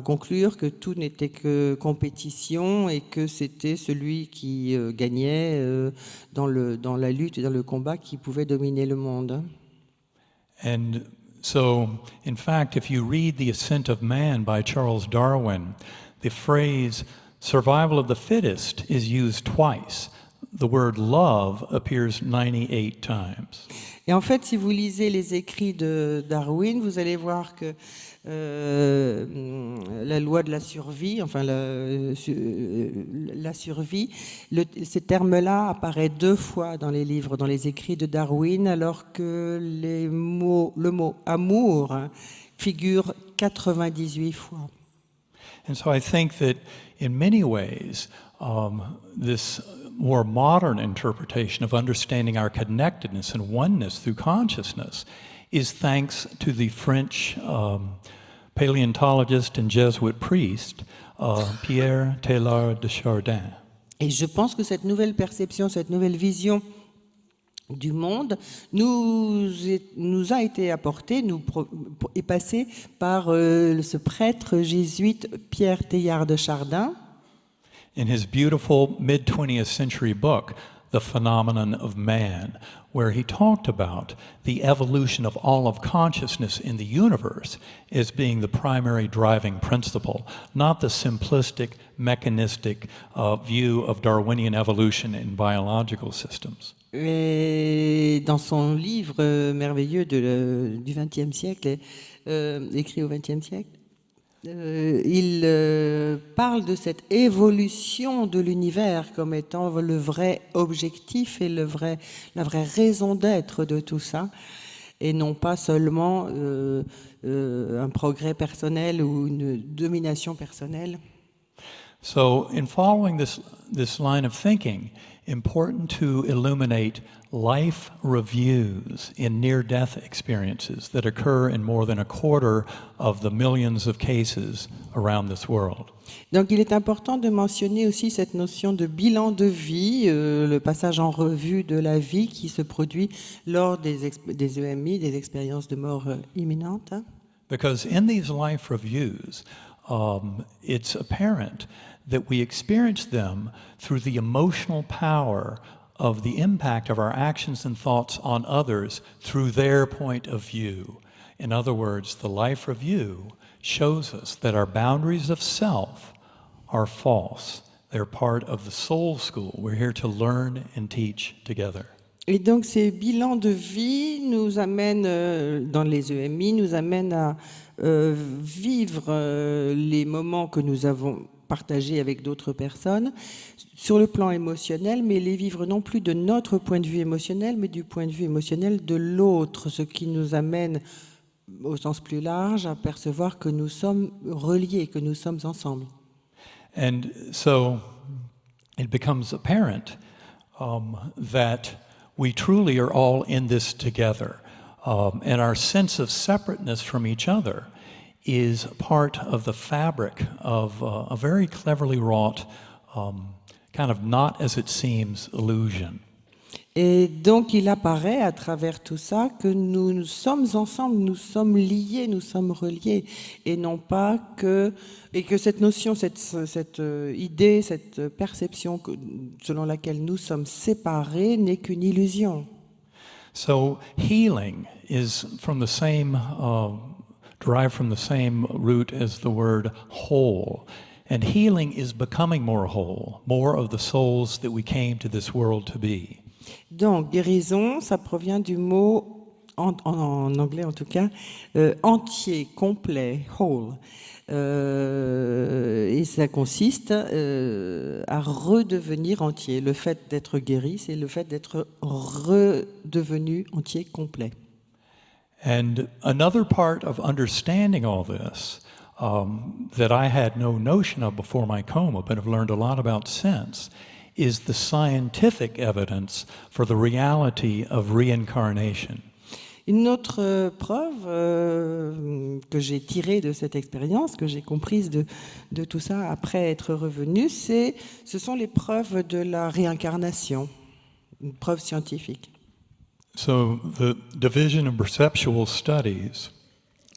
conclure que tout n'était que compétition et que c'était celui qui gagnait dans la lutte et dans le combat qui pouvait dominer le monde. And so, in fact, if you read The Ascent of Man by Charles Darwin, the phrase survival of the fittest is used twice. The word love appears 98 times. Et en fait, si vous lisez les écrits de Darwin, vous allez voir que la loi de la survie, enfin la survie, ces termes-là apparaissent 2 fois dans les livres, dans les écrits de Darwin, alors que le mot amour figure 98 fois. And so I think that in many ways, this more modern interpretation of understanding our connectedness and oneness through consciousness is thanks to the French paleontologist and Jesuit priest Pierre Teilhard de Chardin. Et je pense que cette nouvelle perception, cette nouvelle vision du monde nous a été apportée, est passée par ce prêtre jésuite Pierre Teilhard de Chardin. In his beautiful mid-20th century book, The Phenomenon of Man, where he talked about the evolution of all of consciousness in the universe as being the primary driving principle, not the simplistic, mechanistic view of Darwinian evolution in biological systems. Et dans son livre merveilleux du XXe siècle, écrit au XXe siècle, il parle de cette évolution de l'univers comme étant le vrai objectif et la vraie raison d'être de tout ça, et non pas seulement un progrès personnel ou une domination personnelle. So, in following this line of thinking, important to illuminate life reviews in near-death experiences that occur in more than a quarter of the millions of cases around this world. Donc il est important de mentionner aussi cette notion de bilan de vie, le passage en revue de la vie qui se produit lors des EMI, des expériences de mort imminente. Because in these life reviews, it's apparent that we experience them through the emotional power of the impact of our actions and thoughts on others through their point of view. In other words, the life review shows us that our boundaries of self are false. They're part of the soul school. We're here to learn and teach together. Et donc ces bilans de vie nous amènent, dans les EMI, nous amènent à vivre les moments que nous avons partagés avec d'autres personnes sur le plan émotionnel, mais les vivre non plus de notre point de vue émotionnel, mais du point de vue émotionnel de l'autre, ce qui nous amène au sens plus large à percevoir que nous sommes reliés, que nous sommes ensemble. And so it becomes apparent that we truly are all in this together. And our sense of separateness from each other is part of the fabric of a very cleverly wrought kind of not as it seems illusion. Et donc il apparaît à travers tout ça que nous sommes ensemble, nous sommes liés, nous sommes reliés, et non pas que cette notion, cette idée, cette perception selon laquelle nous sommes séparés n'est qu'une illusion. So healing is from the same derived from the same root as the word whole. And healing is becoming more whole, more of the souls that we came to this world to be. Donc, guérison, ça provient du mot, en anglais en tout cas, entier, complet, whole. Et ça consiste à redevenir entier. Le fait d'être guéri, c'est le fait d'être redevenu entier, complet. And another part of understanding all this that I had no notion of before my coma, but have learned a lot about since, is the scientific evidence for the reality of reincarnation. Une autre preuve que j'ai tirée de cette expérience, que j'ai comprise de tout ça après être revenue, ce sont les preuves de la réincarnation, une preuve scientifique. So the Division of Perceptual Studies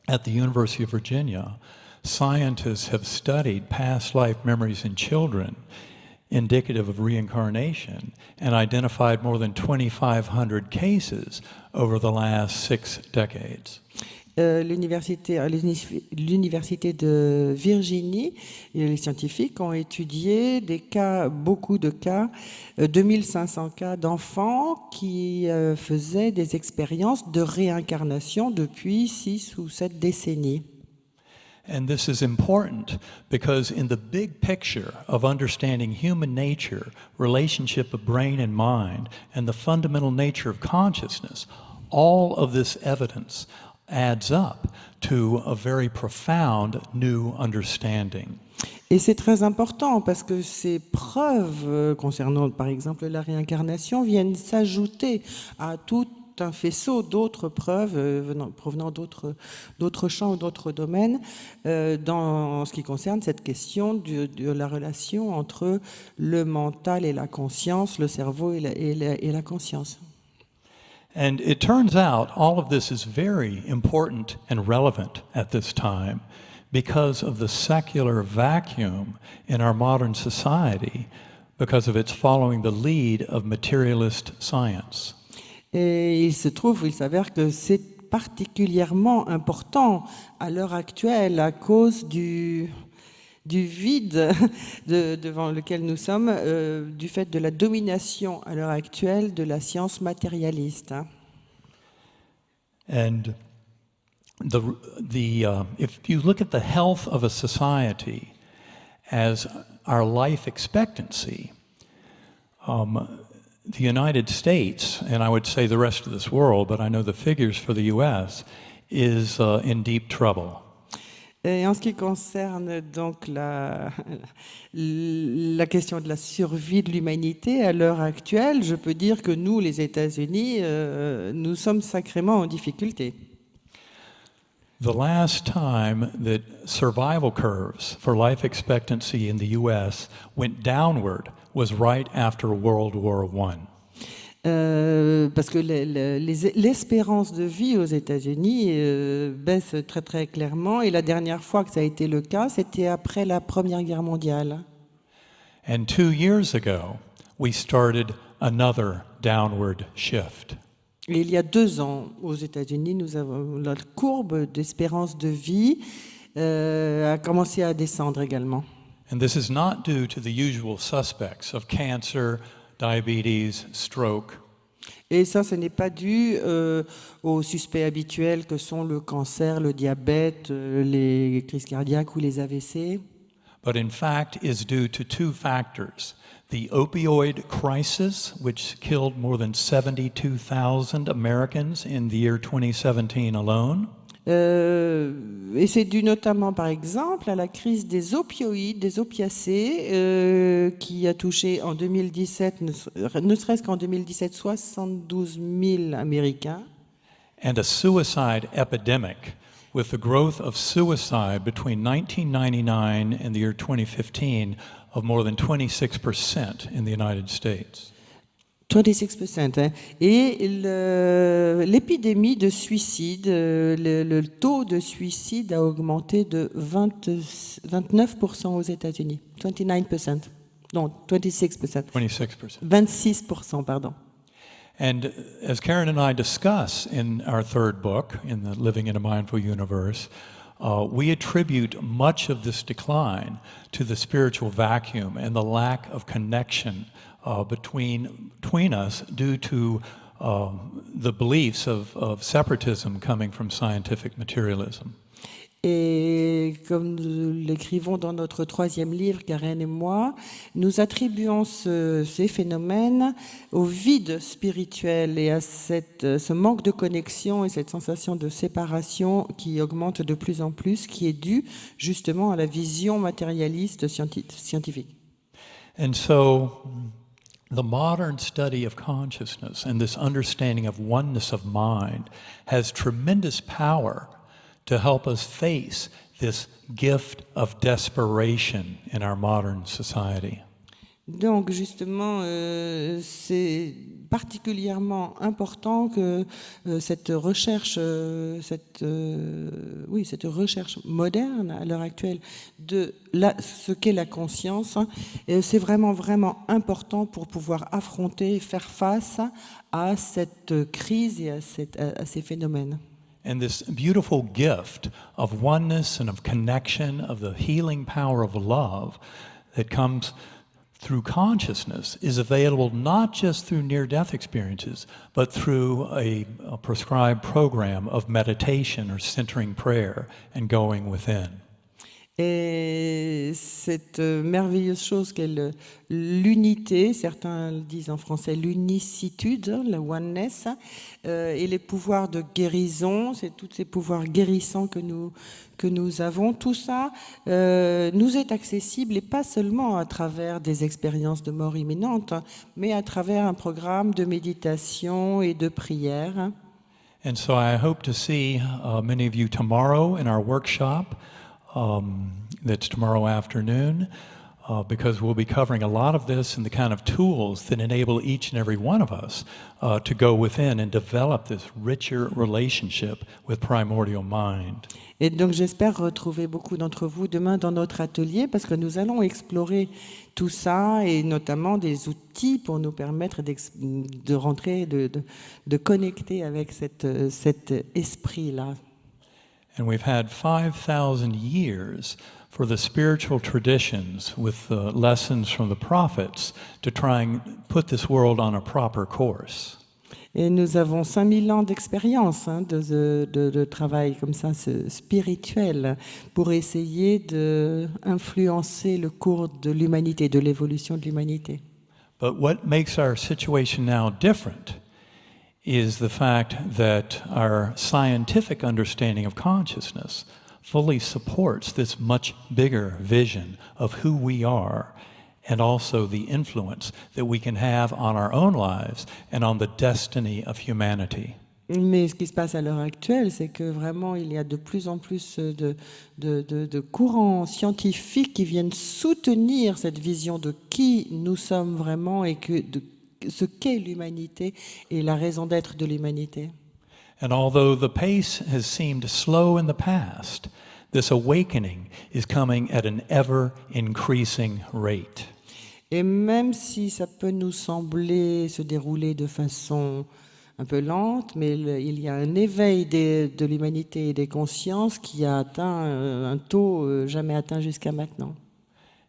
at the University of Virginia, scientists have studied past life memories in children indicative of reincarnation and identified more than 2,500 cases over the last 6 decades. L'université de Virginie et les scientifiques ont étudié des cas, beaucoup de cas, 2500 cas d'enfants qui faisaient des expériences de réincarnation depuis 6 ou 7 décennies. And this is important because in the big picture of understanding human nature, relationship of brain and mind, and the fundamental nature of consciousness, all of this evidence adds up to a very profound new understanding. Et c'est très important parce que ces preuves concernant par exemple la réincarnation viennent s'ajouter à tout un faisceau d'autres preuves provenant d'autres champs ou d'autres domaines dans ce qui concerne cette question de la relation entre le mental et la conscience, le cerveau et la conscience. And it turns out all of this is very important and relevant at this time because of the secular vacuum in our modern society, because of its following the lead of materialist science. Et il s'avère que c'est particulièrement important à l'heure actuelle à cause du vide devant lequel nous sommes, du fait de la domination à l'heure actuelle de la science matérialiste. And if you look at the health of a society as our life expectancy, the United States, and I would say the rest of this world, but I know the figures for the US, is in deep trouble. Et en ce qui concerne donc la question de la survie de l'humanité à l'heure actuelle, je peux dire que nous, les États-Unis, nous sommes sacrément en difficulté. The last time that survival curves for life expectancy in the US went downward was right after World War I. Parce que l'espérance de vie aux États-Unis baisse très très clairement, et la dernière fois que ça a été le cas, c'était après la Première Guerre mondiale. And 2 years ago, we started another downward shift. Et il y a 2 ans, aux États-Unis, nous avons la courbe d'espérance de vie a commencé à descendre également. And this is not due to the usual suspects of cancer, diabetes, stroke. Et ça, ce n'est pas dû aux suspects habituels que sont le cancer, le diabète, les crises cardiaques ou les AVC. But in fact is due to 2 factors. The opioid crisis, which killed more than 72,000 Americans in the year 2017 alone. Et c'est dû notamment, par exemple, à la crise des opioïdes, des opiacés, qui a touché en 2017, ne serait-ce qu'en 2017, 72 000 Américains. And a suicide epidemic, with the growth of suicide between 1999 and the year 2015 of more than 26% in the United States. 26%. Hein. Et l'épidémie de suicide, le taux de suicide a augmenté de 29% aux États-Unis. 29%. Non, 26%. 26%. 26%, pardon. And as Karen and I discuss in our 3rd book, in the Living in a Mindful Universe, we attribute much of this decline to the spiritual vacuum and the lack of connection between us due to the beliefs of separatism coming from scientific materialism. Et comme nous l'écrivons dans notre 3e livre, Karen et moi, nous attribuons ces phénomènes au vide spirituel et à ce manque de connexion et cette sensation de séparation qui augmente de plus en plus, qui est due justement à la vision matérialiste scientifique. And so the modern study of consciousness and this understanding of oneness of mind has tremendous power to help us face this gift of desperation in our modern society. Donc justement, c'est particulièrement important que cette recherche moderne à l'heure actuelle de ce qu'est la conscience, c'est vraiment important pour pouvoir affronter, faire face à cette crise et à ces phénomènes. And this beautiful gift of oneness and of connection, of the healing power of love that comes through consciousness is available not just through near-death experiences, but through a prescribed program of meditation or centering prayer and going within. Et cette merveilleuse chose qu'est l'unité, certains le disent en français l'unicitude, la oneness, et les pouvoirs de guérison, c'est tous ces pouvoirs guérissants que nous avons, tout ça nous est accessible, et pas seulement à travers des expériences de mort imminente, mais à travers un programme de méditation et de prière. And so I hope to see many of you tomorrow in our workshop. That's tomorrow afternoon, because we'll be covering a lot of this and the kind of tools that enable each and every one of us to go within and develop this richer relationship with primordial mind. Et donc j'espère retrouver beaucoup d'entre vous demain dans notre atelier, parce que nous allons explorer tout ça, et notamment des outils pour nous permettre de rentrer, de connecter avec cet esprit-là. And we've had 5,000 years for the spiritual traditions with the lessons from the prophets to try and put this world on a proper course. Et nous avons 5000 ans d'expérience de travail comme ça, spirituel, pour essayer d'influencer le cours de l'humanité, de l'évolution de l'humanité. But what makes our situation now different is the fact that our scientific understanding of consciousness fully supports this much bigger vision of who we are and also the influence that we can have on our own lives and on the destiny of humanity. Mais ce qui se passe à l'heure actuelle, c'est que vraiment il y a de plus en plus de courants scientifiques qui viennent soutenir cette vision de qui nous sommes vraiment et de ce qu'est l'humanité et la raison d'être de l'humanité. And although the pace has seemed slow in the past, this awakening is coming at an ever-increasing rate. Et même si ça peut nous sembler se dérouler de façon un peu lente, mais il y a un éveil de l'humanité et des consciences qui a atteint un taux jamais atteint jusqu'à maintenant.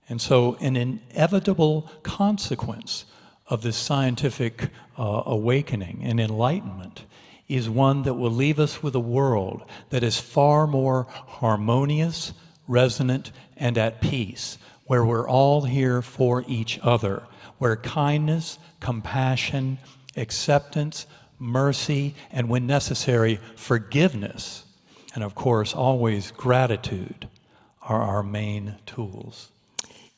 And so an inevitable consequence of this scientific awakening and enlightenment is one that will leave us with a world that is far more harmonious, resonant, and at peace, where we're all here for each other, where kindness, compassion, acceptance, mercy, and when necessary, forgiveness, and of course always gratitude, are our main tools.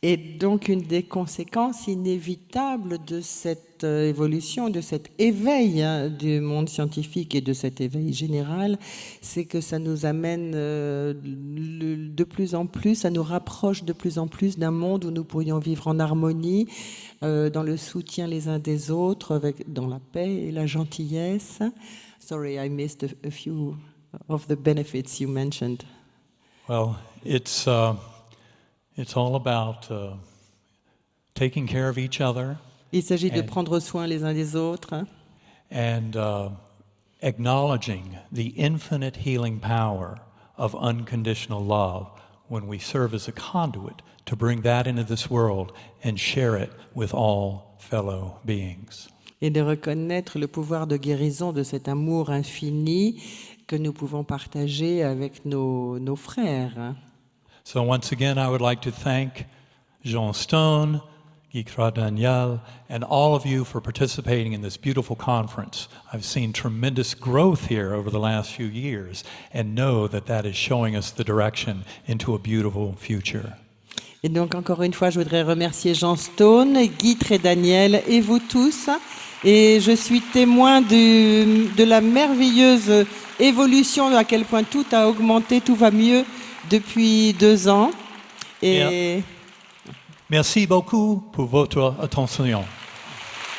Et donc une des conséquences inévitables de cette évolution, de cet éveil du monde scientifique et de cet éveil général, c'est que ça nous amène de plus en plus, ça nous rapproche de plus en plus d'un monde où nous pourrions vivre en harmonie, dans le soutien les uns des autres, dans la paix et la gentillesse. Sorry, I missed a few of the benefits you mentioned. Well, it's all about taking care of each other. Il s'agit de prendre soin les uns des autres. And acknowledging the infinite healing power of unconditional love when we serve as a conduit to bring that into this world and share it with all fellow beings. Et de reconnaître le pouvoir de guérison de cet amour infini que nous pouvons partager avec nos frères. So once again, I would like to thank Jean Stone, Guy Daniel, and all of you for participating in this beautiful conference. I've seen tremendous growth here over the last few years and know that that is showing us the direction into a beautiful future. Et donc encore une fois, je voudrais remercier Jean Stone, Guy Daniel et vous tous. Et je suis témoin de la merveilleuse évolution, à quel point tout a augmenté, tout va mieux depuis 2 ans. Et Merci beaucoup pour votre attention.